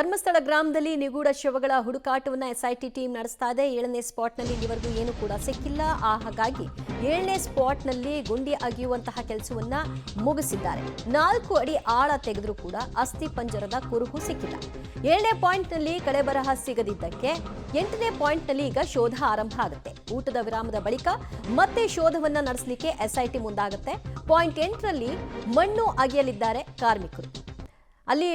ಧರ್ಮಸ್ಥಳ ಗ್ರಾಮದಲ್ಲಿ ನಿಗೂಢ ಶವಗಳ ಹುಡುಕಾಟವನ್ನ SIT team ನಡೆಸ್ತಾ ಇದೆ. 7ನೇ ಸ್ಪಾಟ್ನಲ್ಲಿ ಇಲ್ಲಿವರೆಗೂ ಏನು ಕೂಡ ಸಿಕ್ಕಿಲ್ಲ. ಹಾಗಾಗಿ 7ನೇ ಸ್ಪಾಟ್ನಲ್ಲಿ ಗುಂಡಿ ಅಗೆಯುವಂತಹ ಕೆಲಸವನ್ನ ಮುಗಿಸಿದ್ದಾರೆ. 4 ಅಡಿ ಆಳ ತೆಗೆದರೂ ಕೂಡ ಅಸ್ಥಿ ಪಂಜರದ ಕುರುಹು ಸಿಕ್ಕಿಲ್ಲ. 7ನೇ ಪಾಯಿಂಟ್ನಲ್ಲಿ ಕಳೆಬರಹ ಸಿಗದಿದ್ದಕ್ಕೆ 8ನೇ ಪಾಯಿಂಟ್ನಲ್ಲಿ ಈಗ ಶೋಧ ಆರಂಭ ಆಗುತ್ತೆ. ಊಟದ ವಿರಾಮದ ಬಳಿಕ ಮತ್ತೆ ಶೋಧವನ್ನ ನಡೆಸಲಿಕ್ಕೆ ಎಸ್ಐಟಿ ಮುಂದಾಗುತ್ತೆ. ಪಾಯಿಂಟ್ 8ರಲ್ಲಿ ಮಣ್ಣು ಅಗೆಯಲಿದ್ದಾರೆ ಕಾರ್ಮಿಕರು. ಅಲ್ಲಿ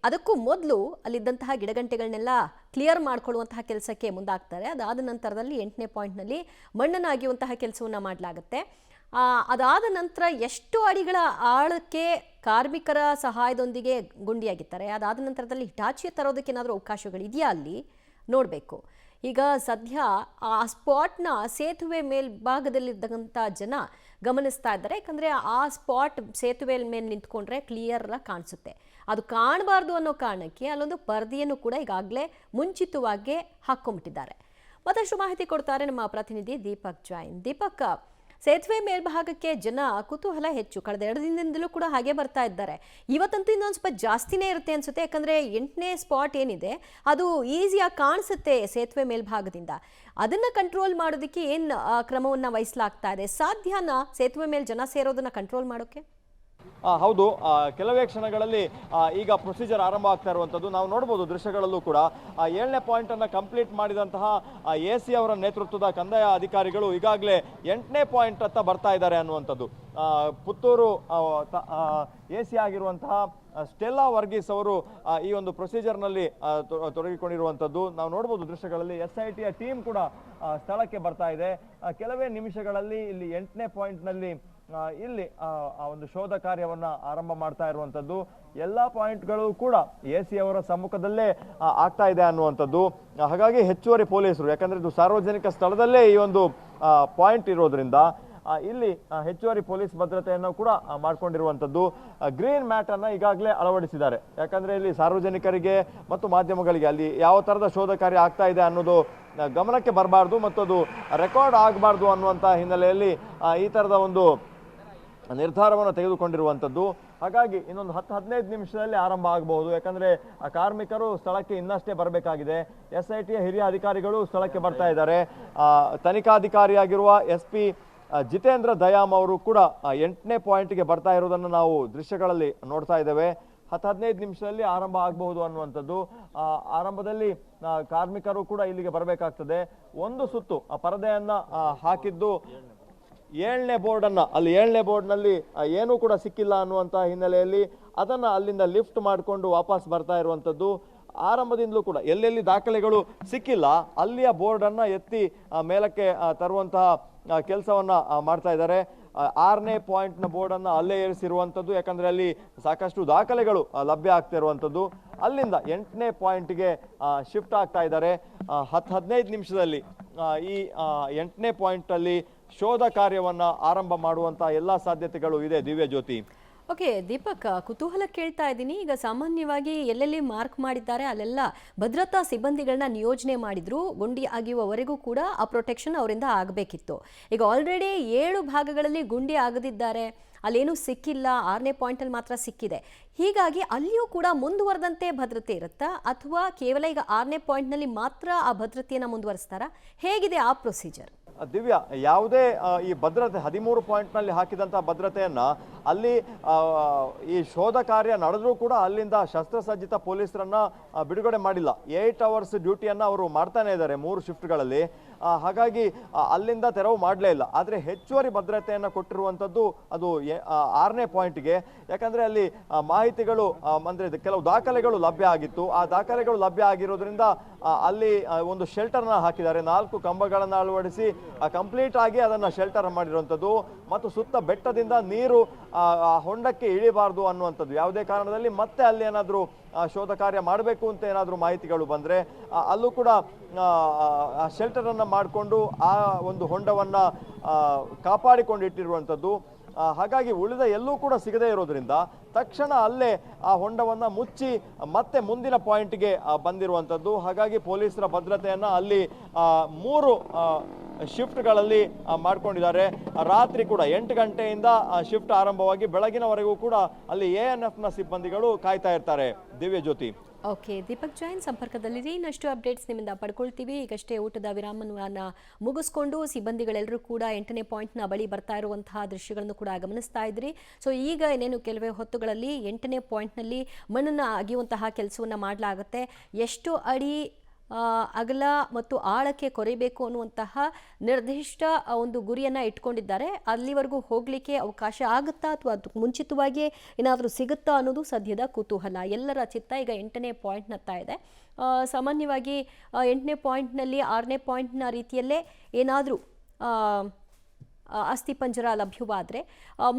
ಅದಕ್ಕೂ ಮೊದಲು ಅಲ್ಲಿದ್ದಂತಹ ಗಿಡಗಂಟೆಗಳನ್ನೆಲ್ಲ ಕ್ಲಿಯರ್ ಮಾಡ್ಕೊಳ್ಳುವಂತಹ ಕೆಲಸಕ್ಕೆ ಮುಂದಾಗ್ತಾರೆ. ಅದಾದ ನಂತರದಲ್ಲಿ 8ನೇ ಪಾಯಿಂಟ್ನಲ್ಲಿ ಮಣ್ಣನ್ನು ಅಗೆಯುವಂತಹ ಕೆಲಸವನ್ನು ಮಾಡಲಾಗುತ್ತೆ. ಅದಾದ ನಂತರ ಎಷ್ಟು ಅಡಿಗಳ ಆಳಕ್ಕೆ ಕಾರ್ಮಿಕರ ಸಹಾಯದೊಂದಿಗೆ ಗುಂಡಿ ಅಗಿತಾರೆ, ಅದಾದ ನಂತರದಲ್ಲಿ ಹಿಟಾಚಿಯ ತರೋದಕ್ಕೆ ಏನಾದರೂ ಅವಕಾಶಗಳಿದೆಯಾ ಅಲ್ಲಿ ನೋಡಬೇಕು. ಈಗ ಸದ್ಯ ಆ ಸ್ಪಾಟ್ನ ಸೇತುವೆ ಮೇಲ್ಭಾಗದಲ್ಲಿದ್ದಂಥ ಜನ ಗಮನಿಸ್ತಾ ಇದ್ದಾರೆ. ಯಾಕಂದರೆ ಆ ಸ್ಪಾಟ್ ಸೇತುವೆ ಮೇಲೆ ನಿಂತ್ಕೊಂಡ್ರೆ ಕ್ಲಿಯರ್ ಕಾಣಿಸುತ್ತೆ. ಅದು ಕಾಣಬಾರ್ದು ಅನ್ನೋ ಕಾರಣಕ್ಕೆ ಅಲ್ಲೊಂದು ಪರದೆಯನ್ನು ಕೂಡ ಈಗಾಗಲೇ ಮುಂಚಿತವಾಗಿ ಹಾಕ್ಕೊಂಬಿಟ್ಟಿದ್ದಾರೆ. ಮತ್ತಷ್ಟು ಮಾಹಿತಿ ಕೊಡ್ತಾರೆ ನಮ್ಮ ಪ್ರತಿನಿಧಿ ದೀಪಕ್ ಜೈನ್. ದೀಪಕ್, ಸೇತುವೆ ಮೇಲ್ಭಾಗಕ್ಕೆ ಜನ ಕುತೂಹಲ ಹೆಚ್ಚು. ಕಳೆದ 2 ದಿನದಿಂದಲೂ ಕೂಡ ಹಾಗೆ ಬರ್ತಾ ಇದ್ದಾರೆ. ಇವತ್ತಂತೂ ಇನ್ನೊಂದು ಸ್ವಲ್ಪ ಜಾಸ್ತಿನೇ ಇರುತ್ತೆ ಅನ್ಸುತ್ತೆ. ಯಾಕಂದರೆ 8ನೇ ಸ್ಪಾಟ್ ಏನಿದೆ ಅದು ಈಸಿಯಾಗಿ ಕಾಣಿಸುತ್ತೆ ಸೇತುವೆ ಮೇಲ್ಭಾಗದಿಂದ. ಅದನ್ನು ಕಂಟ್ರೋಲ್ ಮಾಡೋದಕ್ಕೆ ಏನು ಕ್ರಮವನ್ನು ವಹಿಸಲಾಗ್ತಾ ಇದೆ? ಸಾಧ್ಯನಾ ಸೇತುವೆ ಮೇಲೆ ಜನ ಸೇರೋದನ್ನ ಕಂಟ್ರೋಲ್ ಮಾಡೋಕ್ಕೆ? ಹೌದು, ಕೆಲವೇ ಕ್ಷಣಗಳಲ್ಲಿ ಈಗ ಪ್ರೊಸೀಜರ್ ಆರಂಭ ಆಗ್ತಾ ಇರುವಂಥದ್ದು ನಾವು ನೋಡ್ಬೋದು. ದೃಶ್ಯಗಳಲ್ಲೂ ಕೂಡ 7ನೇ ಪಾಯಿಂಟನ್ನು ಕಂಪ್ಲೀಟ್ ಮಾಡಿದಂತಹ AC ಅವರ ನೇತೃತ್ವದ ಕಂದಾಯ ಅಧಿಕಾರಿಗಳು ಈಗಾಗಲೇ 8ನೇ ಪಾಯಿಂಟ್ ಹತ್ತ ಬರ್ತಾ ಇದ್ದಾರೆ ಅನ್ನುವಂಥದ್ದು. ಪುತ್ತೂರು AC ಆಗಿರುವಂತಹ ಸ್ಟೆಲ್ಲಾ ವರ್ಗೀಸ್ ಅವರು ಈ ಒಂದು ಪ್ರೊಸೀಜರ್ನಲ್ಲಿ ತೊಡಗಿಕೊಂಡಿರುವಂಥದ್ದು ನಾವು ನೋಡ್ಬೋದು. ದೃಶ್ಯಗಳಲ್ಲಿ SITಯ ಟೀಮ್ ಕೂಡ ಸ್ಥಳಕ್ಕೆ ಬರ್ತಾ ಇದೆ. ಕೆಲವೇ ನಿಮಿಷಗಳಲ್ಲಿ ಇಲ್ಲಿ 8ನೇ ಪಾಯಿಂಟ್ನಲ್ಲಿ ಇಲ್ಲಿ ಆ ಒಂದು ಶೋಧ ಕಾರ್ಯವನ್ನ ಆರಂಭ ಮಾಡ್ತಾ ಇರುವಂಥದ್ದು. ಎಲ್ಲ ಪಾಯಿಂಟ್ಗಳು ಕೂಡ AC ಅವರ ಸಮ್ಮುಖದಲ್ಲೇ ಆಗ್ತಾ ಇದೆ ಅನ್ನುವಂಥದ್ದು. ಹಾಗಾಗಿ ಹೆಚ್ಚುವರಿ ಪೊಲೀಸರು, ಯಾಕಂದ್ರೆ ಇದು ಸಾರ್ವಜನಿಕ ಸ್ಥಳದಲ್ಲೇ ಈ ಒಂದು ಪಾಯಿಂಟ್ ಇರೋದ್ರಿಂದ ಇಲ್ಲಿ ಹೆಚ್ಚುವರಿ ಪೊಲೀಸ್ ಭದ್ರತೆಯನ್ನು ಕೂಡ ಮಾಡ್ಕೊಂಡಿರುವಂಥದ್ದು. ಗ್ರೀನ್ ಮ್ಯಾಟ್ ಅನ್ನ ಈಗಾಗಲೇ ಅಳವಡಿಸಿದ್ದಾರೆ. ಯಾಕಂದ್ರೆ ಇಲ್ಲಿ ಸಾರ್ವಜನಿಕರಿಗೆ ಮತ್ತು ಮಾಧ್ಯಮಗಳಿಗೆ ಅಲ್ಲಿ ಯಾವ ತರದ ಶೋಧ ಕಾರ್ಯ ಆಗ್ತಾ ಇದೆ ಅನ್ನೋದು ಗಮನಕ್ಕೆ ಬರಬಾರ್ದು ಮತ್ತು ಅದು ರೆಕಾರ್ಡ್ ಆಗಬಾರ್ದು ಅನ್ನುವಂಥ ಹಿನ್ನೆಲೆಯಲ್ಲಿ ಈ ತರದ ಒಂದು ನಿರ್ಧಾರವನ್ನು ತೆಗೆದುಕೊಂಡಿರುವಂಥದ್ದು. ಹಾಗಾಗಿ ಇನ್ನೊಂದು 10-15 ನಿಮಿಷದಲ್ಲಿ ಆರಂಭ ಆಗಬಹುದು. ಯಾಕಂದ್ರೆ ಕಾರ್ಮಿಕರು ಸ್ಥಳಕ್ಕೆ ಇನ್ನಷ್ಟೇ ಬರಬೇಕಾಗಿದೆ. SITಯ ಹಿರಿಯ ಅಧಿಕಾರಿಗಳು ಸ್ಥಳಕ್ಕೆ ಬರ್ತಾ ಇದ್ದಾರೆ. ತನಿಖಾಧಿಕಾರಿಯಾಗಿರುವ SP ಜಿತೇಂದ್ರ ದಯಾಮ್ ಅವರು ಕೂಡ 8ನೇ ಪಾಯಿಂಟ್ಗೆ ಬರ್ತಾ ಇರೋದನ್ನು ನಾವು ದೃಶ್ಯಗಳಲ್ಲಿ ನೋಡ್ತಾ ಇದ್ದೇವೆ. 10-15 ನಿಮಿಷದಲ್ಲಿ ಆರಂಭ ಆಗಬಹುದು ಅನ್ನುವಂಥದ್ದು. ಆರಂಭದಲ್ಲಿ ಕಾರ್ಮಿಕರು ಕೂಡ ಇಲ್ಲಿಗೆ ಬರಬೇಕಾಗ್ತದೆ. ಒಂದು ಸುತ್ತು ಪರದೆಯನ್ನ ಹಾಕಿದ್ದು 7ನೇ ಬೋರ್ಡನ್ನು ಅಲ್ಲಿ 7ನೇ ಬೋರ್ಡ್ನಲ್ಲಿ ಏನೂ ಕೂಡ ಸಿಕ್ಕಿಲ್ಲ ಅನ್ನುವಂಥ ಹಿನ್ನೆಲೆಯಲ್ಲಿ ಅದನ್ನು ಅಲ್ಲಿಂದ ಲಿಫ್ಟ್ ಮಾಡಿಕೊಂಡು ವಾಪಸ್ ಬರ್ತಾ ಇರುವಂಥದ್ದು. ಆರಂಭದಿಂದಲೂ ಕೂಡ ಎಲ್ಲೆಲ್ಲಿ ದಾಖಲೆಗಳು ಸಿಕ್ಕಿಲ್ಲ ಅಲ್ಲಿಯ ಬೋರ್ಡನ್ನು ಎತ್ತಿ ಮೇಲಕ್ಕೆ ತರುವಂತಹ ಕೆಲಸವನ್ನ ಮಾಡ್ತಾ ಇದ್ದಾರೆ. 6ನೇ ಪಾಯಿಂಟ್ನ ಬೋರ್ಡನ್ನು ಅಲ್ಲೇ ಏರಿಸಿರುವಂಥದ್ದು. ಯಾಕಂದರೆ ಅಲ್ಲಿ ಸಾಕಷ್ಟು ದಾಖಲೆಗಳು ಲಭ್ಯ ಆಗ್ತಾ ಇರುವಂಥದ್ದು. ಅಲ್ಲಿಂದ 8ನೇ ಪಾಯಿಂಟ್ಗೆ ಶಿಫ್ಟ್ ಆಗ್ತಾ ಇದ್ದಾರೆ. 10-15 ನಿಮಿಷದಲ್ಲಿ ಈ 8ನೇ ಪಾಯಿಂಟಲ್ಲಿ ಶೋಧ ಕಾರ್ಯವನ್ನ ಆರಂಭ ಮಾಡುವಂತ ಎಲ್ಲಾ ಸಾಧ್ಯತೆಗಳು ಇದೆ. ದಿವ್ಯ ಜ್ಯೋತಿ. ಓಕೆ ದೀಪಕ್, ಕುತೂಹಲ ಕೇಳ್ತಾ ಇದ್ದೀನಿ. ಈಗ ಸಾಮಾನ್ಯವಾಗಿ ಎಲ್ಲೆಲ್ಲಿ ಮಾರ್ಕ್ ಮಾಡಿದ್ದಾರೆ ಅಲ್ಲೆಲ್ಲ ಭದ್ರತಾ ಸಿಬ್ಬಂದಿಗಳನ್ನ ನಿಯೋಜನೆ ಮಾಡಿದ್ರು. ಗುಂಡಿ ಅಗೆಯುವವರೆಗೂ ಕೂಡ ಆ ಪ್ರೊಟೆಕ್ಷನ್ ಅವರಿಂದ ಆಗಬೇಕಿತ್ತು. ಈಗ ಆಲ್ರೆಡಿ 7 ಭಾಗಗಳಲ್ಲಿ ಗುಂಡಿ ಆಗದಿದ್ದಾರೆ, ಅಲ್ಲೇನೂ ಸಿಕ್ಕಿಲ್ಲ. 6ನೇ ಪಾಯಿಂಟಲ್ಲಿ ಮಾತ್ರ ಸಿಕ್ಕಿದೆ. ಹೀಗಾಗಿ ಅಲ್ಲಿಯೂ ಕೂಡ ಮುಂದುವರೆದಂತೆ ಭದ್ರತೆ ಇರುತ್ತಾ ಅಥವಾ ಕೇವಲ ಈಗ 6ನೇ ಪಾಯಿಂಟ್ನಲ್ಲಿ ಮಾತ್ರ ಆ ಭದ್ರತೆಯನ್ನು ಮುಂದುವರಿಸ್ತಾರಾ? ಹೇಗಿದೆ ಆ ಪ್ರೊಸೀಜರ್? ದಿವ್ಯ, ಯಾವುದೇ ಈ ಭದ್ರತೆ 13 ಪಾಯಿಂಟ್ನಲ್ಲಿ ಹಾಕಿದಂತಹ ಭದ್ರತೆಯನ್ನ ಅಲ್ಲಿ ಈ ಶೋಧ ಕಾರ್ಯ ನಡೆದ್ರೂ ಕೂಡ ಅಲ್ಲಿಂದ ಶಸ್ತ್ರಸಜ್ಜಿತ ಪೊಲೀಸರನ್ನ ಬಿಡುಗಡೆ ಮಾಡಿಲ್ಲ. 8 ಅವರ್ಸ್ ಡ್ಯೂಟಿಯನ್ನ ಅವರು ಮಾಡ್ತಾನೆ ಇದ್ದಾರೆ 3 ಶಿಫ್ಟ್ಗಳಲ್ಲಿ. ಹಾಗಾಗಿ ಅಲ್ಲಿಂದ ತೆರವು ಮಾಡಲೇ ಇಲ್ಲ. ಆದರೆ ಹೆಚ್ಚುವರಿ ಭದ್ರತೆಯನ್ನು ಕೊಟ್ಟಿರುವಂಥದ್ದು ಅದು 6ನೇ ಪಾಯಿಂಟ್ಗೆ. ಯಾಕಂದ್ರೆ ಅಲ್ಲಿ ಮಾಹಿತಿಗಳು ಅಂದ್ರೆ ಕೆಲವು ದಾಖಲೆಗಳು ಲಭ್ಯ ಆಗಿತ್ತು. ಆ ದಾಖಲೆಗಳು ಲಭ್ಯ ಆಗಿರೋದ್ರಿಂದ ಅಲ್ಲಿ ಒಂದು ಶೆಲ್ಟರ್ನ ಹಾಕಿದ್ದಾರೆ. 4 ಕಂಬಗಳನ್ನು ಅಳವಡಿಸಿ ಕಂಪ್ಲೀಟ್ ಆಗಿ ಅದನ್ನ ಶೆಲ್ಟರ್ ಮಾಡಿರುವಂಥದ್ದು. ಮತ್ತು ಸುತ್ತ ಬೆಟ್ಟದಿಂದ ನೀರು ಹೊಂಡಕ್ಕೆ ಇಳಿಬಾರ್ದು ಅನ್ನುವಂಥದ್ದು. ಯಾವುದೇ ಕಾರಣದಲ್ಲಿ ಮತ್ತೆ ಅಲ್ಲಿ ಏನಾದರೂ ಶೋಧ ಕಾರ್ಯ ಮಾಡಬೇಕು ಅಂತ ಏನಾದರೂ ಮಾಹಿತಿಗಳು ಬಂದರೆ ಅಲ್ಲೂ ಕೂಡ ಶೆಲ್ಟರ್ ಅನ್ನು ಮಾಡಿಕೊಂಡು ಆ ಒಂದು ಹೊಂಡವನ್ನ ಕಾಪಾಡಿಕೊಂಡಿಟ್ಟಿರುವಂಥದ್ದು. ಹಾಗಾಗಿ ಉಳಿದ ಎಲ್ಲೂ ಕೂಡ ಸಿಗದೇ ಇರೋದ್ರಿಂದ ತಕ್ಷಣ ಅಲ್ಲೇ ಆ ಹೊಂಡವನ್ನ ಮುಚ್ಚಿ ಮತ್ತೆ ಮುಂದಿನ ಪಾಯಿಂಟ್ಗೆ ಬಂದಿರುವಂಥದ್ದು. ಹಾಗಾಗಿ ಪೊಲೀಸರ ಭದ್ರತೆಯನ್ನ ಅಲ್ಲಿ 3 ಶಿಫ್ಟ್ಗಳಲ್ಲಿ ಮಾಡ್ಕೊಂಡಿದ್ದಾರೆ. ರಾತ್ರಿ ಕೂಡ 8 ಗಂಟೆಯಿಂದ ಶಿಫ್ಟ್ ಆರಂಭವಾಗಿ ಬೆಳಗಿನವರೆಗೂ ಕೂಡ ಅಲ್ಲಿ ANFನ ಸಿಬ್ಬಂದಿಗಳು ಕಾಯ್ತಾ ಇರ್ತಾರೆ. ದಿವ್ಯ ಜ್ಯೋತಿ. ಓಕೆ, ದೀಪಕ್ ಜೈನ್ ಸಂಪರ್ಕದಲ್ಲಿರಿ. ಇನ್ನಷ್ಟು ಅಪ್ಡೇಟ್ಸ್ ನಿಮ್ಮಿಂದ ಪಡ್ಕೊಳ್ತೀವಿ. ಈಗಷ್ಟೇ ಊಟದ ವಿರಾಮವನ್ನು ಮುಗಿಸ್ಕೊಂಡು ಸಿಬ್ಬಂದಿಗಳೆಲ್ಲರೂ ಕೂಡ 8ನೇ ಪಾಯಿಂಟ್ನ ಬಳಿ ಬರ್ತಾ ಇರುವಂತಹ ದೃಶ್ಯಗಳನ್ನು ಕೂಡ ಗಮನಿಸ್ತಾ ಇದ್ರಿ. ಸೊ ಈಗ ಇನ್ನೇನು ಕೆಲವೇ ಹೊತ್ತುಗಳಲ್ಲಿ 8ನೇ ಪಾಯಿಂಟ್ನಲ್ಲಿ ಮಣ್ಣನ್ನು ಅಗೆಯುವಂತಹ ಕೆಲಸವನ್ನು ಮಾಡಲಾಗುತ್ತೆ. ಎಷ್ಟು ಅಡಿ ಅಗಲ ಮತ್ತು ಆಳಕ್ಕೆ ಕೊರೆಯಬೇಕು ಅನ್ನುವಂತಹ ನಿರ್ದಿಷ್ಟ ಒಂದು ಗುರಿಯನ್ನು ಇಟ್ಕೊಂಡಿದ್ದಾರೆ. ಅಲ್ಲಿವರೆಗೂ ಹೋಗಲಿಕ್ಕೆ ಅವಕಾಶ ಆಗುತ್ತಾ ಅಥವಾ ಅದಕ್ಕೆ ಮುಂಚಿತವಾಗಿಯೇ ಏನಾದರೂ ಸಿಗುತ್ತಾ ಅನ್ನೋದು ಸದ್ಯದ ಕುತೂಹಲ. ಎಲ್ಲರ ಚಿತ್ತ ಈಗ 8ನೇ ಪಾಯಿಂಟ್ನತ್ತ ಇದೆ. ಸಾಮಾನ್ಯವಾಗಿ 8ನೇ ಪಾಯಿಂಟ್ನಲ್ಲಿ 6ನೇ ಪಾಯಿಂಟ್ನ ರೀತಿಯಲ್ಲೇ ಏನಾದರೂ ಅಸ್ಥಿಪಂಜರ ಲಭ್ಯವಾದರೆ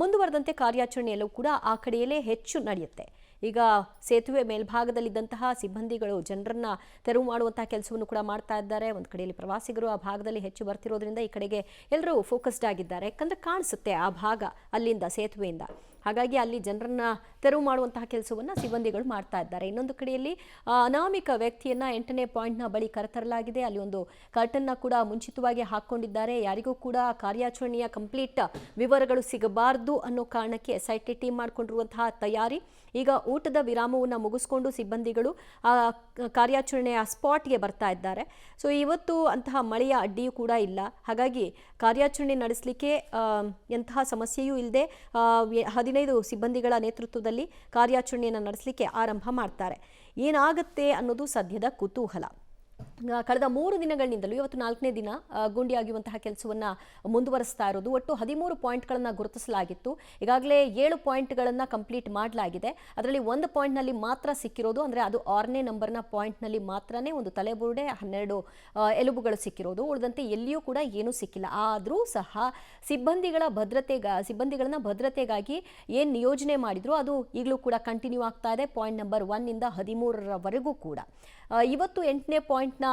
ಮುಂದುವರೆದಂತೆ ಕಾರ್ಯಾಚರಣೆಯಲ್ಲೂ ಕೂಡ ಆ ಕಡೆಯಲ್ಲೇ ಹೆಚ್ಚು ನಡೆಯುತ್ತೆ. ಈಗ ಸೇತುವೆ ಮೇಲ್ಭಾಗದಲ್ಲಿದ್ದಂತಹ ಸಿಬ್ಬಂದಿಗಳು ಜನರನ್ನ ತೆರವು ಮಾಡುವಂತಹ ಕೆಲಸವನ್ನು ಕೂಡ ಮಾಡ್ತಾ ಇದ್ದಾರೆ. ಒಂದು ಕಡೆಯಲ್ಲಿ ಪ್ರವಾಸಿಗರು ಆ ಭಾಗದಲ್ಲಿ ಹೆಚ್ಚು ಬರ್ತಿರೋದ್ರಿಂದ ಈ ಕಡೆಗೆ ಎಲ್ಲರೂ ಫೋಕಸ್ಡ್ ಆಗಿದ್ದಾರೆ. ಯಾಕಂದರೆ ಕಾಣಿಸುತ್ತೆ ಆ ಭಾಗ ಅಲ್ಲಿಂದ ಸೇತುವೆಯಿಂದ. ಹಾಗಾಗಿ ಅಲ್ಲಿ ಜನರನ್ನ ತೆರವು ಮಾಡುವಂತಹ ಕೆಲಸವನ್ನು ಸಿಬ್ಬಂದಿಗಳು ಮಾಡ್ತಾ ಇದ್ದಾರೆ. ಇನ್ನೊಂದು ಕಡೆಯಲ್ಲಿ ಅನಾಮಿಕ ವ್ಯಕ್ತಿಯನ್ನು 8ನೇ ಪಾಯಿಂಟ್ನ ಬಳಿ ಕರೆತರಲಾಗಿದೆ. ಅಲ್ಲಿ ಒಂದು ಕರ್ಟನ್ನ ಕೂಡ ಮುಂಚಿತವಾಗಿ ಹಾಕ್ಕೊಂಡಿದ್ದಾರೆ. ಯಾರಿಗೂ ಕೂಡ ಕಾರ್ಯಾಚರಣೆಯ ಕಂಪ್ಲೀಟ್ ವಿವರಗಳು ಸಿಗಬಾರ್ದು ಅನ್ನೋ ಕಾರಣಕ್ಕೆ SIT ಟೀಮ್ ಮಾಡಿಕೊಂಡಿರುವಂತಹ ತಯಾರಿ. ಈಗ ಊಟದ ವಿರಾಮವನ್ನು ಮುಗಿಸ್ಕೊಂಡು ಸಿಬ್ಬಂದಿಗಳು ಕಾರ್ಯಾಚರಣೆಯ ಸ್ಪಾಟ್ಗೆ ಬರ್ತಾ ಇದ್ದಾರೆ. ಸೊ ಇವತ್ತು ಅಂತಹ ಮಳೆಯ ಅಡ್ಡಿಯೂ ಕೂಡ ಇಲ್ಲ. ಹಾಗಾಗಿ ಕಾರ್ಯಾಚರಣೆ ನಡೆಸಲಿಕ್ಕೆ ಎಂತಹ ಸಮಸ್ಯೆಯೂ ಇಲ್ಲದೆ 15 ಸಿಬ್ಬಂದಿಗಳ ನೇತೃತ್ವದಲ್ಲಿ ಕಾರ್ಯಾಚರಣೆಯನ್ನು ನಡೆಸಲಿಕ್ಕೆ ಆರಂಭ ಮಾಡ್ತಾರೆ. ಏನಾಗುತ್ತೆ ಅನ್ನೋದು ಸದ್ಯದ ಕುತೂಹಲ. ಕಳೆದ 3 ದಿನಗಳಿಂದಲೂ ಇವತ್ತು 4ನೇ ದಿನ ಗುಂಡಿ ಅಗೆಯುವಂತಹ ಕೆಲಸವನ್ನು ಮುಂದುವರಿಸ್ತಾ ಇರೋದು. ಒಟ್ಟು 13 ಪಾಯಿಂಟ್ಗಳನ್ನು ಗುರುತಿಸಲಾಗಿತ್ತು. ಈಗಾಗಲೇ 7 ಪಾಯಿಂಟ್ಗಳನ್ನು ಕಂಪ್ಲೀಟ್ ಮಾಡಲಾಗಿದೆ. ಅದರಲ್ಲಿ 1 ಪಾಯಿಂಟ್ನಲ್ಲಿ ಮಾತ್ರ ಸಿಕ್ಕಿರೋದು, ಅಂದರೆ ಅದು 6ನೇ ನಂಬರ್ನ ಪಾಯಿಂಟ್ನಲ್ಲಿ ಮಾತ್ರನೇ ಒಂದು ತಲೆಬುರುಡೆ 12 ಎಲುಬುಗಳು ಸಿಕ್ಕಿರೋದು. ಉಳಿದಂತೆ ಎಲ್ಲಿಯೂ ಕೂಡ ಏನೂ ಸಿಕ್ಕಿಲ್ಲ. ಆದರೂ ಸಹ ಸಿಬ್ಬಂದಿಗಳನ್ನ ಭದ್ರತೆಗಾಗಿ ಏನು ನಿಯೋಜನೆ ಮಾಡಿದ್ರು ಅದು ಈಗಲೂ ಕೂಡ ಕಂಟಿನ್ಯೂ ಆಗ್ತಾ ಇದೆ. ಪಾಯಿಂಟ್ ನಂಬರ್ 1ನಿಂದ 13ರವರೆಗೂ ಕೂಡ ಇವತ್ತು 8ನೇ ಪಾಯಿಂಟ್ನ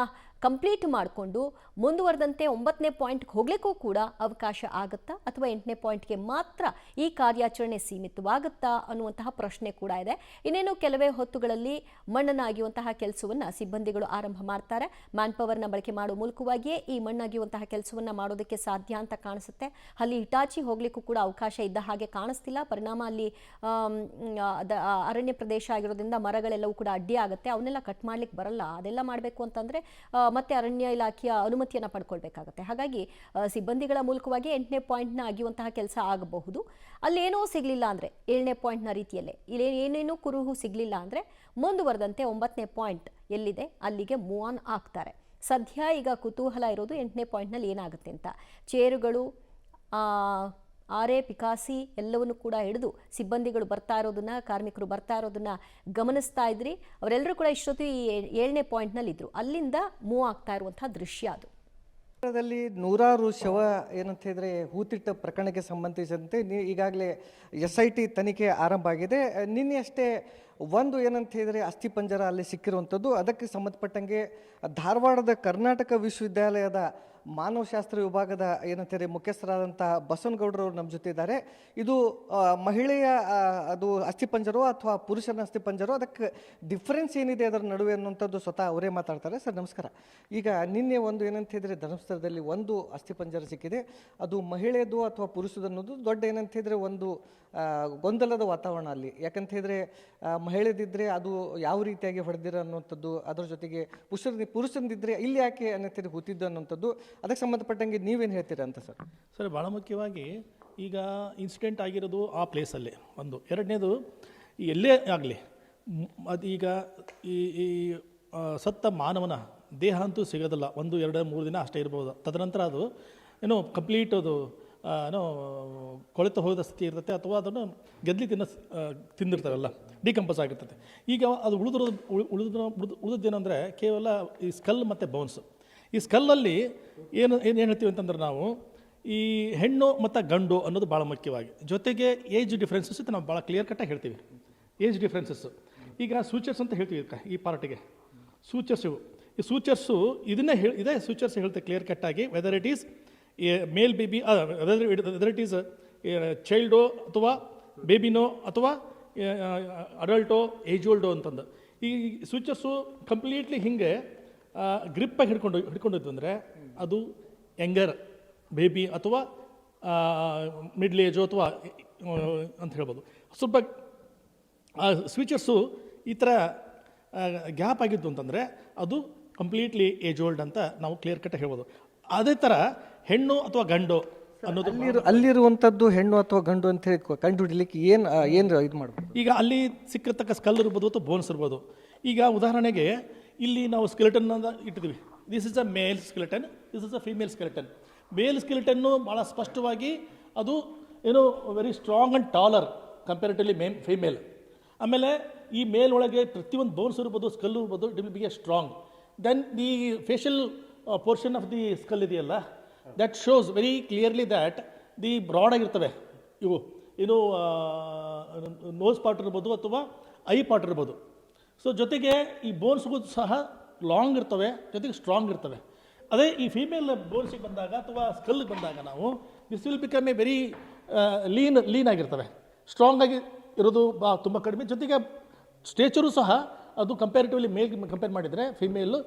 ಕಂಪ್ಲೀಟ್ ಮಾಡಿಕೊಂಡು ಮುಂದುವರೆದಂತೆ 9ನೇ ಪಾಯಿಂಟ್ಗೆ ಹೋಗ್ಲಿಕ್ಕೂ ಕೂಡ ಅವಕಾಶ ಆಗುತ್ತಾ ಅಥವಾ 8ನೇ ಪಾಯಿಂಟ್ಗೆ ಮಾತ್ರ ಈ ಕಾರ್ಯಾಚರಣೆ ಸೀಮಿತವಾಗುತ್ತಾ ಅನ್ನುವಂತಹ ಪ್ರಶ್ನೆ ಕೂಡ ಇದೆ. ಇನ್ನೇನು ಕೆಲವೇ ಹೊತ್ತುಗಳಲ್ಲಿ ಮಣ್ಣನ್ನು ಅಗೆಯುವಂತಹ ಕೆಲಸವನ್ನು ಸಿಬ್ಬಂದಿಗಳು ಆರಂಭ ಮಾಡ್ತಾರೆ. ಮ್ಯಾನ್ ಪವರ್ನ ಬಳಕೆ ಮಾಡುವ ಮೂಲಕವಾಗಿಯೇ ಈ ಮಣ್ಣು ಅಗೆಯುವಂತಹ ಕೆಲಸವನ್ನು ಮಾಡೋದಕ್ಕೆ ಸಾಧ್ಯ ಅಂತ ಕಾಣಿಸುತ್ತೆ. ಅಲ್ಲಿ ಹಿಟಾಚಿ ಹೋಗ್ಲಿಕ್ಕೂ ಕೂಡ ಅವಕಾಶ ಇದ್ದ ಹಾಗೆ ಕಾಣಿಸ್ತಿಲ್ಲ. ಪರಿಣಾಮ ಅಲ್ಲಿ ಅರಣ್ಯ ಪ್ರದೇಶ ಆಗಿರೋದ್ರಿಂದ ಮರಗಳೆಲ್ಲವೂ ಕೂಡ ಅಡ್ಡಿ ಆಗುತ್ತೆ. ಅವನ್ನೆಲ್ಲ ಕಟ್ ಮಾಡ್ಲಿಕ್ಕೆ ಬರಲ್ಲ. ಅದೆಲ್ಲ ಮಾಡಬೇಕು ಅಂತಂದ್ರೆ ಮತ್ತೆ ಅರಣ್ಯ ಇಲಾಖೆಯ ಅನುಮತಿಯನ್ನು ಪಡ್ಕೊಳ್ಬೇಕಾಗುತ್ತೆ. ಹಾಗಾಗಿ ಸಿಬ್ಬಂದಿಗಳ ಮೂಲಕವಾಗಿ 8ನೇ ಪಾಯಿಂಟ್ನ ಅಗೆಯುವಂತಹ ಕೆಲಸ ಆಗಬಹುದು. ಅಲ್ಲೇನೋ ಸಿಗಲಿಲ್ಲ ಅಂದರೆ 7ನೇ ಪಾಯಿಂಟ್ನ ರೀತಿಯಲ್ಲೇ ಇಲ್ಲಿ ಏನೇನೂ ಕುರುಹು ಸಿಗಲಿಲ್ಲ ಅಂದರೆ ಮುಂದುವರೆದಂತೆ 9ನೇ ಪಾಯಿಂಟ್ ಎಲ್ಲಿದೆ ಅಲ್ಲಿಗೆ ಮೂವ್ ಆನ್ ಆಗ್ತಾರೆ. ಸದ್ಯ ಈಗ ಕುತೂಹಲ ಇರೋದು 8ನೇ ಪಾಯಿಂಟ್ನಲ್ಲಿ ಏನಾಗುತ್ತೆ ಅಂತ. ಚೇರುಗಳು, ಆರೆ, ಪಿಕಾಸಿ ಎಲ್ಲವನ್ನು ಕೂಡ ಹಿಡಿದು ಸಿಬ್ಬಂದಿಗಳು ಬರ್ತಾ ಇರೋದನ್ನ, ಕಾರ್ಮಿಕರು ಬರ್ತಾ ಇರೋದನ್ನ ಗಮನಿಸ್ತಾ ಇದ್ರಿ. ಅವರೆಲ್ಲರೂ ಕೂಡ ಇಷ್ಟೊತ್ತು ಈ 7ನೇ ಪಾಯಿಂಟ್ನಲ್ಲಿ ಇದ್ರು. ಅಲ್ಲಿಂದ ಮೂವ್ ಆಗ್ತಾ ಇರುವಂತಹ ದೃಶ್ಯ ಅದು. ನೂರಾರು ಶವ ಏನಂತ ಹೇಳಿದ್ರೆ ಹೂತಿಟ್ಟ ಪ್ರಕರಣಕ್ಕೆ ಸಂಬಂಧಿಸಿದಂತೆ ಈಗಾಗಲೇ SIT ತನಿಖೆ ಆರಂಭ ಆಗಿದೆ. ನಿನ್ನೆ ಅಷ್ಟೇ ಒಂದು ಏನಂತ ಹೇಳಿದರೆ ಅಸ್ಥಿಪಂಜರ ಅಲ್ಲಿ ಸಿಕ್ಕಿರುವಂಥದ್ದು. ಅದಕ್ಕೆ ಸಂಬಂಧಪಟ್ಟಂಗೆ ಧಾರವಾಡದ ಕರ್ನಾಟಕ ವಿಶ್ವವಿದ್ಯಾಲಯದ ಮಾನವಶಾಸ್ತ್ರ ವಿಭಾಗದ ಏನಂತಾರೆ ಮುಖ್ಯಸ್ಥರಾದಂಥ ಬಸವನಗೌಡರವರು ನಮ್ಮ ಜೊತೆ ಇದ್ದಾರೆ. ಇದು ಮಹಿಳೆಯ ಅದು ಅಸ್ಥಿಪಂಜರೋ ಅಥವಾ ಪುರುಷನ ಅಸ್ಥಿಪಂಜರೋ, ಅದಕ್ಕೆ ಡಿಫ್ರೆನ್ಸ್ ಏನಿದೆ ಅದರ ನಡುವೆ ಅನ್ನುವಂಥದ್ದು ಸ್ವತಃ ಅವರೇ ಮಾತಾಡ್ತಾರೆ. ಸರ್ ನಮಸ್ಕಾರ. ಈಗ ನಿನ್ನೆ ಒಂದು ಏನಂತ ಹೇಳಿದರೆ ಧರ್ಮಸ್ಥಳದಲ್ಲಿ ಒಂದು ಅಸ್ಥಿಪಂಜರ ಸಿಕ್ಕಿದೆ. ಅದು ಮಹಿಳೆಯದು ಅಥವಾ ಪುರುಷದ ಅನ್ನೋದು ದೊಡ್ಡ ಏನಂತ ಹೇಳಿದರೆ ಒಂದು ಗೊಂದಲದ ವಾತಾವರಣ ಅಲ್ಲಿ. ಯಾಕಂತ ಹೇಳಿದರೆ ಮಹಿಳೆದಿದ್ದರೆ ಅದು ಯಾವ ರೀತಿಯಾಗಿ ಹೊಡೆದಿರೋ ಅನ್ನುವಂಥದ್ದು, ಅದರ ಜೊತೆಗೆ ಪುರುಷನಿದ್ದರೆ ಇಲ್ಲಿ ಯಾಕೆ ಅನ್ನಂತೇಳಿ ಕೂತಿದ್ದು ಅನ್ನುವಂಥದ್ದು. ಅದಕ್ಕೆ ಸಂಬಂಧಪಟ್ಟಂಗೆ ನೀವೇನು ಹೇಳ್ತೀರಾ ಅಂತ ಸರ್? ಸರ್, ಭಾಳ ಮುಖ್ಯವಾಗಿ ಈಗ ಇನ್ಸಿಡೆಂಟ್ ಆಗಿರೋದು ಆ ಪ್ಲೇಸಲ್ಲೇ ಒಂದು. ಎರಡನೇದು ಎಲ್ಲೇ ಆಗಲಿ ಅದೀಗ ಈ ಸತ್ತ ಮಾನವನ ದೇಹ ಅಂತೂ ಸಿಗೋದಿಲ್ಲ. 1, 2, 3 ದಿನ ಅಷ್ಟೇ ಇರ್ಬೋದು. ತದನಂತರ ಅದು ಏನೋ ಕಂಪ್ಲೀಟ್ ಅದು ಏನೋ ಕೊಳೆತು ಹೋದ ಸ್ಥಿತಿ ಇರ್ತದೆ, ಅಥವಾ ಅದನ್ನು ಗೆದ್ಲಿ ತಿಂದಿರ್ತಾವಲ್ಲ, ಡಿಕಂಪೋಸ್ ಆಗಿರ್ತದೆ. ಈಗ ಅದು ಉಳಿದದ್ದೇನೆಂದರೆ ಕೇವಲ ಈ ಸ್ಕಲ್ ಮತ್ತು ಬೋನ್ಸ್. ಈ ಸ್ಕಲ್ಲಲ್ಲಿ ಏನು ಹೇಳ್ತೀವಿ ಅಂತಂದ್ರೆ ನಾವು ಈ ಹೆಣ್ಣು ಮತ್ತು ಗಂಡು ಅನ್ನೋದು ಭಾಳ ಮುಖ್ಯವಾಗಿ. ಜೊತೆಗೆ ಏಜ್ ಡಿಫ್ರೆನ್ಸಸ್ ನಾವು ಭಾಳ ಕ್ಲಿಯರ್ ಕಟ್ಟಾಗಿ ಹೇಳ್ತೀವಿ. ಏಜ್ ಡಿಫ್ರೆನ್ಸಸ್ಸು ಈಗ ಸೂಚರ್ಸ್ ಅಂತ ಹೇಳ್ತೀವಿ. ಈ ಪಾರ್ಟಿಗೆ ಸೂಚರ್ಸು, ಈ ಸೂಚರ್ಸು ಇದೇ ಸೂಚರ್ಸ್ ಹೇಳ್ತೀವಿ ಕ್ಲಿಯರ್ ಕಟ್ಟಾಗಿ. Whether it is male baby, whether it is ಚೈಲ್ಡೋ ಅಥವಾ ಬೇಬಿನೋ ಅಥವಾ ಅಡಲ್ಟೋ ಏಜ್ ಓಲ್ಡೋ ಅಂತಂದು ಈ ಸೂಚರ್ಸು ಕಂಪ್ಲೀಟ್ಲಿ ಹಿಂಗೆ ಗ್ರಿಪ್ಪಾಗಿ ಹಿಡ್ಕೊಂಡಿದ್ವು ಅಂದರೆ ಅದು ಯಂಗರ್ ಬೇಬಿ ಅಥವಾ ಮಿಡ್ಲ್ ಏಜು ಅಥವಾ ಅಂತ ಹೇಳ್ಬೋದು. ಸ್ವಲ್ಪ ಆ ಸ್ವಿಚರ್ಸು ಈ ಥರ ಗ್ಯಾಪ್ ಆಗಿದ್ದು ಅಂತಂದರೆ ಅದು ಕಂಪ್ಲೀಟ್ಲಿ ಏಜ್ ಓಲ್ಡ್ ಅಂತ ನಾವು ಕ್ಲಿಯರ್ ಕಟ್ ಹೇಳ್ಬೋದು. ಅದೇ ಥರ ಹೆಣ್ಣು ಅಥವಾ ಗಂಡು ಅನ್ನೋದು ಅಲ್ಲಿರುವಂಥದ್ದು ಹೆಣ್ಣು ಅಥವಾ ಗಂಡು ಅಂತ ಹೇಳಿ ಕಂಡುಹಿಡಲಿಕ್ಕೆ ಏನು ಇದು ಮಾಡ್ಬೋದು? ಈಗ ಅಲ್ಲಿ ಸಿಕ್ಕಿರ್ತಕ್ಕ ಸ್ಕಲ್ ಇರ್ಬೋದು ಅಥವಾ ಬೋನ್ಸ್ ಇರ್ಬೋದು. ಈಗ ಉದಾಹರಣೆಗೆ ಇಲ್ಲಿ ನಾವು ಸ್ಕೆಲೆಟನ್ ಇಟ್ಟಿದ್ದೀವಿ. This is a male skeleton, this is a female skeleton. Male ಸ್ಕೆಲೆಟನ್ನು ಭಾಳ ಸ್ಪಷ್ಟವಾಗಿ ಅದು ಏನು very strong and taller comparatively female. ಆಮೇಲೆ ಈ ಮೇಲ್ ಒಳಗೆ ಪ್ರತಿಯೊಂದು ಬೋನ್ಸ್ ಇರ್ಬೋದು, ಸ್ಕಲ್ ಇರ್ಬೋದು, it will be a strong. Then the facial portion of the skull ಇದೆಯಲ್ಲ, that shows very clearly that the broad ಆಗಿರ್ತವೆ ಇವು ಏನು ನೋಸ್ ಪಾರ್ಟ್ ಇರ್ಬೋದು ಅಥವಾ ಐ ಪಾರ್ಟ್ ಇರ್ಬೋದು. ಸೊ ಜೊತೆಗೆ ಈ ಬೋನ್ಸ್ಗೂ ಸಹ ಲಾಂಗ್ ಇರ್ತವೆ, ಜೊತೆಗೆ ಸ್ಟ್ರಾಂಗ್ ಇರ್ತವೆ. ಅದೇ ಈ ಫೀಮೇಲ್ ಬೋನ್ಸಿಗೆ ಬಂದಾಗ ಅಥವಾ ಸ್ಕಲ್ಗೆ ಬಂದಾಗ ನಾವು this will become a very lean ಆಗಿರ್ತವೆ, ಸ್ಟ್ರಾಂಗ್ ಆಗಿ ಇರೋದು ತುಂಬ ಕಡಿಮೆ. ಜೊತೆಗೆ ಸ್ಟೇಚರು ಸಹ ಅದು ಕಂಪೇರಿಟಿವ್ಲಿ ಮೇಲ್ ಕಂಪೇರ್ ಮಾಡಿದರೆ ಫಿಮೇಲು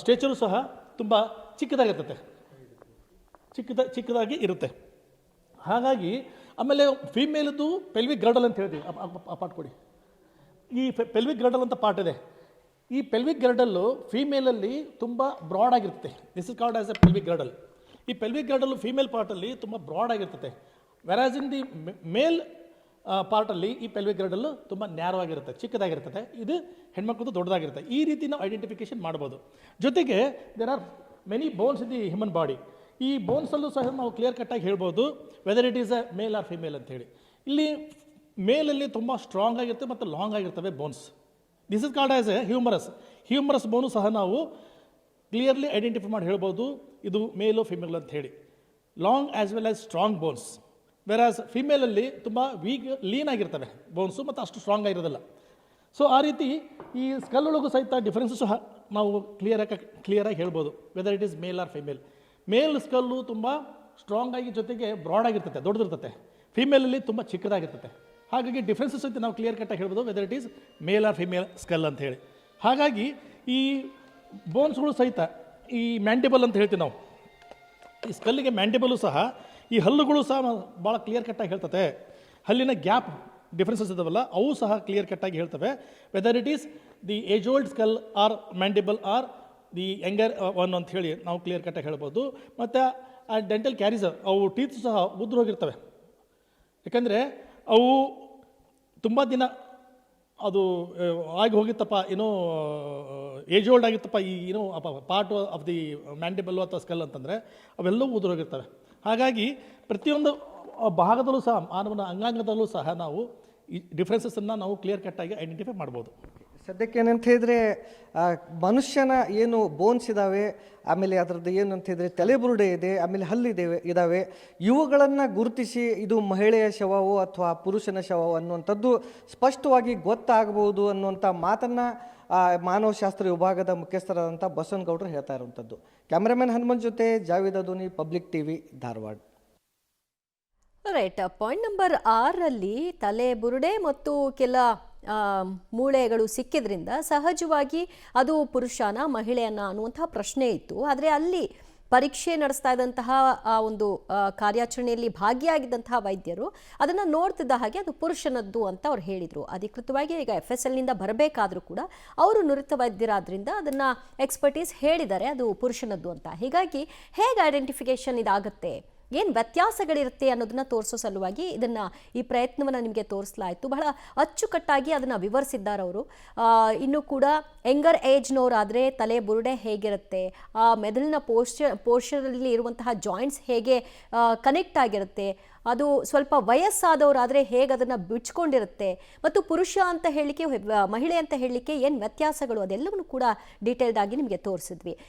ಸ್ಟೇಚರು ಸಹ ತುಂಬ ಚಿಕ್ಕದಾಗಿರ್ತದೆ, ಚಿಕ್ಕದಾಗಿ ಇರುತ್ತೆ. ಹಾಗಾಗಿ ಆಮೇಲೆ ಫೀಮೇಲದ್ದು ಪೆಲ್ವಿಕ್ ಗರ್ಡಲ್ ಅಂತ ಹೇಳ್ತೀವಿ, ಆ ಪಾರ್ಟ್ ಕೊಡಿ. ಈ ಪೆಲ್ವಿಕ್ ಗರ್ಡಲ್ ಅಂತ ಪಾರ್ಟ್ ಇದೆ. ಈ ಪೆಲ್ವಿಕ್ ಗರ್ಡಲ್ಲು ಫೀಮೇಲಲ್ಲಿ ತುಂಬ ಬ್ರಾಡ್ ಆಗಿರುತ್ತೆ. This is called as a pelvic girdle. ಈ ಪೆಲ್ವಿಕ್ ಗರ್ಡಲ್ಲು ಫೀಮೇಲ್ ಪಾರ್ಟಲ್ಲಿ ತುಂಬ ಬ್ರಾಡ್ ಆಗಿರ್ತದೆ. ವೆರಾಸ್ ಇನ್ ದಿ ಮೇಲ್ ಪಾರ್ಟಲ್ಲಿ ಈ ಪೆಲ್ವಿಕ್ ಗರ್ಡಲ್ಲು ತುಂಬ ನ್ಯಾರೋ ಆಗಿರುತ್ತೆ, ಚಿಕ್ಕದಾಗಿರ್ತದೆ. ಇದು ಹೆಣ್ಮಕ್ಳದ್ದು ದೊಡ್ಡದಾಗಿರುತ್ತೆ. ಈ ರೀತಿ ನಾವು ಐಡೆಂಟಿಫಿಕೇಶನ್ ಮಾಡ್ಬೋದು. ಜೊತೆಗೆ there are many bones in the human body. ಈ ಬೋನ್ಸಲ್ಲೂ ಸಹ ನಾವು ಕ್ಲಿಯರ್ ಕಟ್ಟಾಗಿ ಹೇಳ್ಬೋದು whether it is a male or female ಅಂತೇಳಿ. ಇಲ್ಲಿ ಮೇಲಲ್ಲಿ ತುಂಬ ಸ್ಟ್ರಾಂಗ್ ಆಗಿರುತ್ತೆ ಮತ್ತು ಲಾಂಗ್ ಆಗಿರ್ತವೆ bones. This is called as a humerus bone ಸಹ ನಾವು ಕ್ಲಿಯರ್ಲಿ ಐಡೆಂಟಿಫೈ ಮಾಡಿ ಹೇಳ್ಬೋದು ಇದು ಮೇಲು ಫಿಮೇಲ್ ಅಂತ ಹೇಳಿ. Long as well as strong bones. Whereas ಫಿಮೇಲಲ್ಲಿ ತುಂಬ ಲೀನ್ ಆಗಿರ್ತವೆ ಬೋನ್ಸು ಮತ್ತು ಅಷ್ಟು ಸ್ಟ್ರಾಂಗ್ ಆಗಿರೋದಿಲ್ಲ. ಸೊ ಆ ರೀತಿ ಈ ಸ್ಕಲ್ ಒಳಗೂ ಸಹಿತ ಡಿಫ್ರೆನ್ಸು ಸಹ ನಾವು ಕ್ಲಿಯರಾಗಿ ಹೇಳ್ಬೋದು whether it is male or female. Male skull ತುಂಬ ಸ್ಟ್ರಾಂಗ್ ಆಗಿ ಜೊತೆಗೆ ಬ್ರಾಡ್ ಆಗಿರ್ತದೆ, ದೊಡ್ಡದಿರ್ತದೆ. ಫಿಮೇಲಲ್ಲಿ ತುಂಬ ಚಿಕ್ಕದಾಗಿರ್ತದೆ. ಹಾಗಾಗಿ ಡಿಫ್ರೆನ್ಸಸ್ ಸಹಿತ ನಾವು ಕ್ಲಿಯರ್ ಕಟ್ಟಾಗಿ ಹೇಳ್ಬೋದು whether it is male or female skull ಅಂತ ಹೇಳಿ. ಹಾಗಾಗಿ ಈ ಬೋನ್ಸ್ಗಳು ಸಹಿತ ಈ ಮ್ಯಾಂಡಿಬಲ್ ಅಂತ ಹೇಳ್ತೀವಿ ನಾವು. ಈ ಸ್ಕಲ್ಲಿಗೆ ಮ್ಯಾಂಡಿಬಲು ಸಹ ಈ ಹಲ್ಲುಗಳು ಸಹ ಭಾಳ ಕ್ಲಿಯರ್ ಕಟ್ಟಾಗಿ ಹೇಳ್ತದೆ. ಹಲ್ಲಿನ ಗ್ಯಾಪ್ ಡಿಫ್ರೆನ್ಸಸ್ ಇದಾವಲ್ಲ ಅವು ಸಹ ಕ್ಲಿಯರ್ ಕಟ್ಟಾಗಿ ಹೇಳ್ತವೆ whether it is the age old skull or mandible or the younger one ಅಂತ ಹೇಳಿ ನಾವು ಕ್ಲಿಯರ್ ಕಟ್ಟಾಗಿ ಹೇಳ್ಬೋದು. ಮತ್ತು ಆ ಡೆಂಟಲ್ ಕ್ಯಾರೀಸರ್ ಅವು ಟೀತ್ ಸಹ ಉದ್ರು ಹೋಗಿರ್ತವೆ. ಯಾಕಂದರೆ ಅವು ತುಂಬ ದಿನ ಅದು ಆಗಿ ಹೋಗಿತ್ತಪ್ಪ, ಏನೋ ಏಜ್ ಓಲ್ಡ್ ಆಗಿತ್ತಪ್ಪ ಈ ಏನೋ ಪಾರ್ಟ್ ಆಫ್ ದಿ ಮ್ಯಾಂಡಿಬಲ್ ಅಥವಾ ಸ್ಕಲ್ ಅಂತಂದರೆ ಅವೆಲ್ಲವೂ ಉದುರೋಗಿರ್ತವೆ. ಹಾಗಾಗಿ ಪ್ರತಿಯೊಂದು ಭಾಗದಲ್ಲೂ ಸಹ ಮಾನವನ ಅಂಗಾಂಗದಲ್ಲೂ ಸಹ ನಾವು ಈ ಡಿಫ್ರೆನ್ಸಸ್ಸನ್ನು ನಾವು ಕ್ಲಿಯರ್ ಕಟ್ಟಾಗಿ ಐಡೆಂಟಿಫೈ ಮಾಡ್ಬೋದು. ಸದ್ಯಕ್ಕೆ ಏನಂತ ಹೇಳಿದರೆ ಮನುಷ್ಯನ ಏನು ಬೋನ್ಸ್ ಇದ್ದಾವೆ, ಆಮೇಲೆ ಅದರದ್ದು ಏನು ಅಂತ ಹೇಳಿದರೆ ತಲೆಬುರುಡೆ ಇದೆ, ಆಮೇಲೆ ಇದ್ದಾವೆ, ಇವುಗಳನ್ನು ಗುರುತಿಸಿ ಇದು ಮಹಿಳೆಯ ಶವವೋ ಅಥವಾ ಪುರುಷನ ಶವವೋ ಅನ್ನುವಂಥದ್ದು ಸ್ಪಷ್ಟವಾಗಿ ಗೊತ್ತಾಗಬಹುದು ಅನ್ನುವಂಥ ಮಾತನ್ನು ಮಾನವಶಾಸ್ತ್ರ ವಿಭಾಗದ ಮುಖ್ಯಸ್ಥರಾದಂಥ ಬಸವನಗೌಡರು ಹೇಳ್ತಾ ಇರುವಂಥದ್ದು. ಕ್ಯಾಮ್ರಾಮನ್ ಹನುಮಂತ್ ಜೊತೆ Javed Adoni, public TV, Dharwad. Right. Point number 6ರಲ್ಲಿ ತಲೆ ಬುರುಡೆ ಮತ್ತು ಕೆಲ ಮೂಳೆಗಳು ಸಿಕ್ಕಿದ್ರಿಂದ ಸಹಜವಾಗಿ ಅದು ಪುರುಷನ ಮಹಿಳೆಯನ್ನ ಅನ್ನುವಂತಹ ಪ್ರಶ್ನೆ ಇತ್ತು. ಆದರೆ ಅಲ್ಲಿ ಪರೀಕ್ಷೆ ನಡೆಸ್ತಾ ಇದ್ದಂತಹ ಆ ಒಂದು ಕಾರ್ಯಾಚರಣೆಯಲ್ಲಿ ಭಾಗಿಯಾಗಿದ್ದಂತಹ ವೈದ್ಯರು ಅದನ್ನು ನೋಡ್ತಿದ್ದ ಹಾಗೆ ಅದು ಪುರುಷನದ್ದು ಅಂತ ಅವ್ರು ಹೇಳಿದರು. ಅಧಿಕೃತವಾಗಿ ಈಗ FSLನಿಂದ ಬರಬೇಕಾದ್ರೂ ಕೂಡ ಅವರು ನುರಿತ ವೈದ್ಯರಾದ್ರಿಂದ ಅದನ್ನು ಎಕ್ಸ್ಪರ್ಟೀಸ್ ಹೇಳಿದ್ದಾರೆ ಅದು ಪುರುಷನದ್ದು ಅಂತ. ಹೀಗಾಗಿ ಹೇಗೆ ಐಡೆಂಟಿಫಿಕೇಶನ್ ಇದಾಗುತ್ತೆ, ಏನು ವ್ಯತ್ಯಾಸಗಳಿರುತ್ತೆ ಅನ್ನೋದನ್ನ ತೋರಿಸೋ ಸಲುವಾಗಿ ಈ ಪ್ರಯತ್ನವನ್ನು ನಿಮಗೆ ತೋರಿಸಲಾಯಿತು. ಬಹಳ ಅಚ್ಚುಕಟ್ಟಾಗಿ ಅದನ್ನು ವಿವರಿಸಿದ್ದಾರೆ ಅವರು. ಇನ್ನೂ ಕೂಡ ಯಂಗರ್ ಏಜ್ನವರಾದರೆ ತಲೆ ಬುರುಡೆ ಹೇಗಿರುತ್ತೆ, ಆ ಮೆದುಳಿನ ಪೋರ್ಷನಲ್ಲಿ ಇರುವಂತಹ ಜಾಯಿಂಟ್ಸ್ ಹೇಗೆ ಕನೆಕ್ಟ್ ಆಗಿರುತ್ತೆ, ಅದು ಸ್ವಲ್ಪ ವಯಸ್ಸಾದವರಾದರೆ ಹೇಗೆ ಅದನ್ನು ಬಿಚ್ಕೊಂಡಿರುತ್ತೆ, ಮತ್ತು ಪುರುಷ ಅಂತ ಹೇಳಲಿಕ್ಕೆ ಮಹಿಳೆ ಅಂತ ಹೇಳಲಿಕ್ಕೆ ಏನು ವ್ಯತ್ಯಾಸಗಳು, ಅದೆಲ್ಲವನ್ನೂ ಕೂಡ ಡೀಟೇಲ್ಡ್ ಆಗಿ ನಿಮಗೆ ತೋರಿಸಿದ್ವಿ.